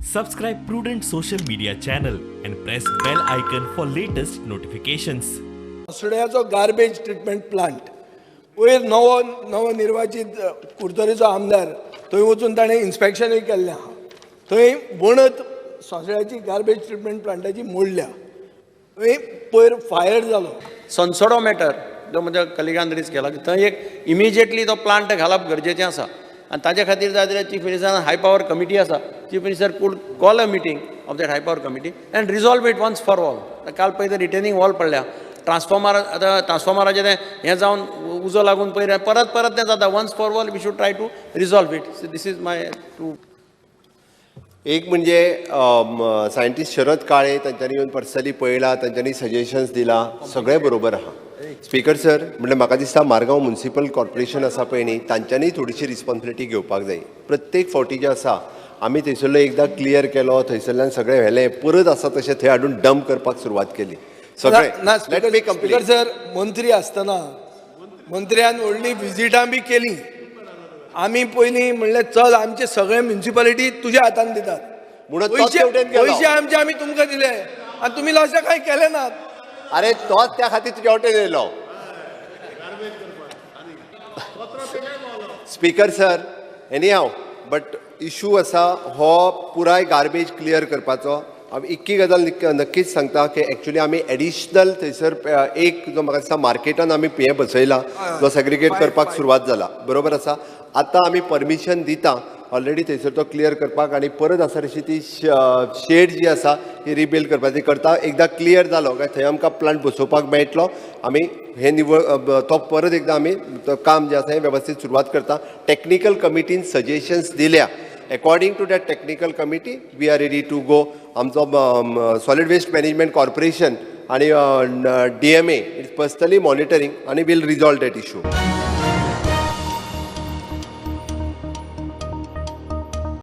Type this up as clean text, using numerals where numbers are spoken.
Subscribe Prudent social media channel and press bell icon for latest notifications. सुड्याचो garbage treatment plant वयर नवनिर्वाचित कुडतरेचो आमदार थंय वचून ताणें इन्स्पेक्शनूय केल्लें आहा. थंय बनत सोंसड्याची गार्बेज ट्रीटमेंट प्लांटाची मोडल्या. थंय पयर फायर जालो. सनसोडो मॅटर जो म्हज्या कलिगान रिलीज केला की थंय एक इमिजिएटली तो प्लांट घालप गरजेचें आसा आनी ताजे खातीर जाय जाल्यार चीफ मिनिस्टरान हाय पावर कमिटी आसा. Chief minister could call a meeting of that high power committee and resolve it once for all. काल पळय ते रिटेनिंग वॉल पडल्या ट्रान्सफॉर्मर आतां ट्रान्सफॉर्मराचें तें हें जावन उजो लागून पळय परत तें जाता. Once for all we should try to resolve it. So this is my two. एक म्हणजे सायंटिस्ट शरद काळे तांच्यांनी येवन पर्सनली पळयला, तांच्यांनी सजेशन्स दिला, सगळें बरोबर आहा. स्पीकर सर, म्हणजे म्हाका दिसता मारगांव म्युनिसिपल कॉर्पोरेशन आसा पळय न्ही, तांच्यांनी थोडीशी रिस्पॉन्सिबिलिटी घेवपाक जाय. प्रत्येक फावटी जें आसा आमी थंयसरलो एकदां क्लियर केलो, थंयसरल्यान सगळें व्हेलें, परत आसा तशें थंय हाडून डंप करपाक सुरवात केली. ना स्पीकर सर, मंत्री आसतना मंत्र्यान व्हडली विजिटां बी केली. आमी पयलीं म्हणलें चल आमचे सगळे म्युनिसिपालिटी तुज्या हातान दितात, पयशे आमचे आमी तुमकां दिले आनी तुमी अशें कांय केलें नात. अरे तोच त्या खातीर तुज्या वाटेन येयलो. स्पीकर सर, एनी हांव बट इशू आसा हो पुराय गार्बेज क्लियर करपाचो. हांव इतकी गजाल नक्कीच सांगता की एक्चुअली आमी एडिशनल थंयसर एक जो म्हाका दिसता मार्केटान आमी हें बसयला, जो सेग्रिगेट करपाक सुरवात जाला. बरोबर आसा. आतां आमी परमिशन दिता ऑलरेडी थंयसर तो क्लियर करपाक, आनी परत आसा तशी ती शेड जी आसा ती रिबिल्ड करपाची करता. एकदां क्लियर जालो काय थंय आमकां प्लांट बसोवपाक मेळटलो. आमी हे तो परत एकदां आमी काम जें आसा हें वेवस्थीत सुरवात करता. टेक्निकल कमिटीन सजेशन्स दिल्या. According to that technical committee we are ready to go. आमचो सॉलिड वेस्ट मॅनेजमेंट कॉर्पोरेशन आणि DMA इज पर्सनली मॉनिटरींग आणि वील रिजॉल्व दॅट इशू.